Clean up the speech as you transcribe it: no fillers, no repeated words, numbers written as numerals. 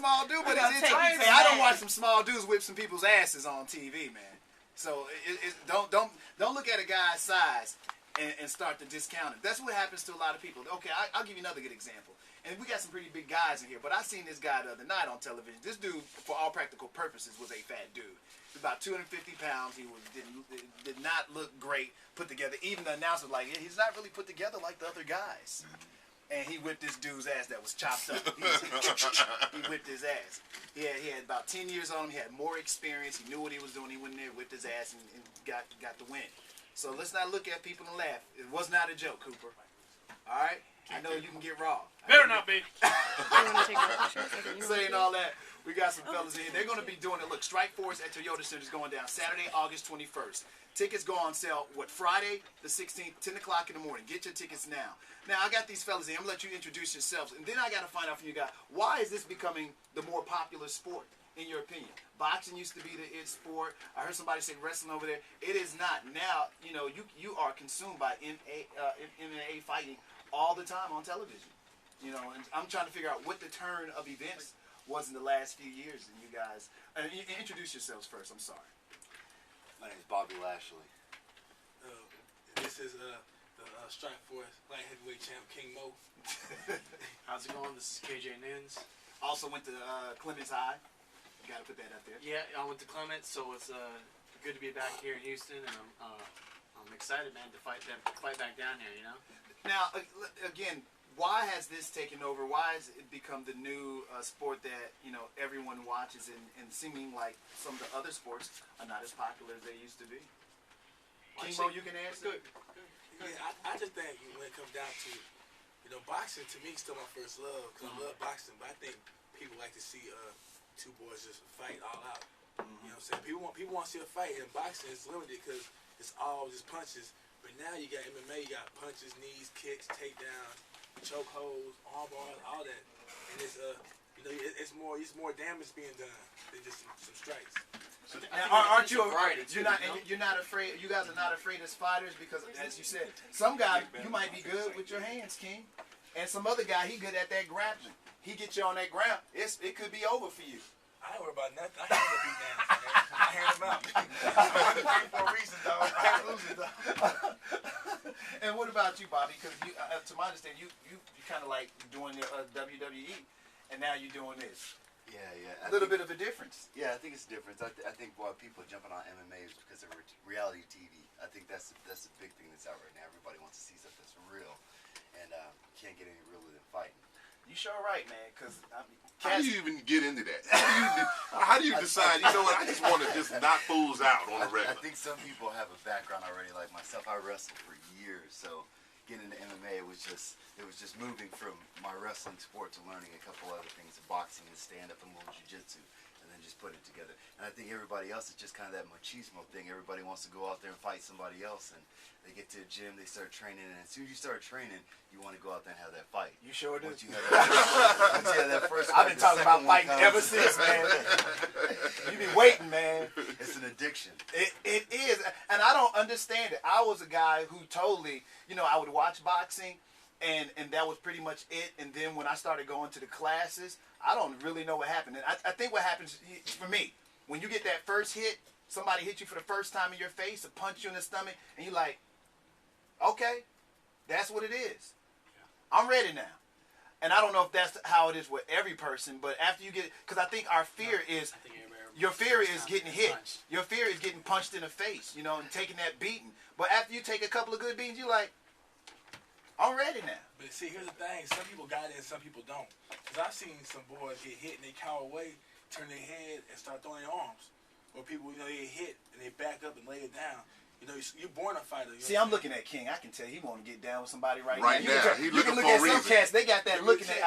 small dude, but it's interesting. Hey, I don't watch some small dudes whip some people's asses on TV, man. So don't look at a guy's size and start to discount it. That's what happens to a lot of people. Okay, I'll give you another good example. And we got some pretty big guys in here, but I seen this guy the other night on television. This dude, for all practical purposes, was a fat dude. He was about 250 pounds. He did not look great put together. Even the announcer was like, he's not really put together like the other guys. And he whipped this dude's ass that was chopped up. He whipped his ass. He had about 10 years on him. He had more experience. He knew what he was doing. He went in there, whipped his ass, and got the win. So let's not look at people and laugh. It was not a joke, Cooper. All right? I know you can get raw. Better not be. Saying all that, we got some fellas in here. They're going to be doing it. Look, Strikeforce at Toyota Center is going down Saturday, August 21st. Tickets go on sale, Friday the 16th, 10 o'clock in the morning. Get your tickets now. Now, I got these fellas in. I'm going to let you introduce yourselves. And then I got to find out from you guys, why is this becoming the more popular sport, in your opinion? Boxing used to be the it sport. I heard somebody say wrestling over there. It is not. Now, you are consumed by MMA fighting all the time on television. And I'm trying to figure out what the turn of events was in the last few years. And you guys, introduce yourselves first. I'm sorry. My name is Bobby Lashley. This is the Strikeforce light heavyweight champ King Mo. How's it going? This is KJ Nins. Also went to Clemens High. You got to put that up there. Yeah, I went to Clements, so it's good to be back here in Houston, and I'm excited, man, to fight back down here. Now, again, why has this taken over? Why has it become the new sport that everyone watches, and seeming like some of the other sports are not as popular as they used to be? King Mo, you can answer. Good. Yeah, I just think when it comes down to, boxing to me is still my first love because I love boxing, but I think people like to see two boys just fight all out. You know what I'm saying? People want to see a fight, and boxing is limited because it's all just punches. But now you got MMA, you got punches, knees, kicks, takedowns, chokeholds, arm bars, all that, and it's it's more damage being done than just some strikes. Now, aren't you? You're not afraid. You guys are not afraid as fighters because, as you said, some guy you might be good with your hands, King, and some other guy he good at that grappling. He get you on that ground, it could be over for you. I ain't worried about nothing. I handle beat down, man. I hand him out. I'm fighting for a reason, dog. I can't lose it, dog. And what about you, Bobby? Because to my understanding, you kind of like doing your WWE, and now you're doing this. Yeah. A little bit of a difference. Yeah, I think it's a difference. I think why people are jumping on MMA is because of reality TV. I think that's the big thing that's out right now. Everybody wants to see stuff that's real, and can't get any realer than fighting. You sure right, man, because how do you even get into that? How do you decide, I just want to just knock fools out on the regular? I think some people have a background already, like myself. I wrestled for years, so getting into MMA was just moving from my wrestling sport to learning a couple other things, boxing and stand-up and a little jiu-jitsu, and then just put it together. And I think everybody else is just kind of that machismo thing. Everybody wants to go out there and fight somebody else, and they get to the gym, they start training, and as soon as you start training, you want to go out there and have that fight. You sure do. Once you have that first I've been talking about fighting ever since, man. You be waiting, man. It's an addiction. It is, and I don't understand it. I was a guy who totally, I would watch boxing, and that was pretty much it. And then when I started going to the classes, I don't really know what happened. And I think what happens for me, when you get that first hit, somebody hit you for the first time in your face, or punch you in the stomach, and you're like, okay, that's what it is. I'm ready now. And I don't know if that's how it is with every person, but after you get, because I think our fear is, your fear is getting hit. Your fear is getting punched in the face, and taking that beating. But after you take a couple of good beatings, you're like, I'm ready now. But see, here's the thing. Some people got it and some people don't. Because I've seen some boys get hit and they cower away, turn their head, and start throwing their arms. Or people, they get hit and they back up and lay it down. You're born a fighter. See, I'm looking at King. I can tell he want to get down with somebody right now. Right now. You can look at some cats. They got that looking at.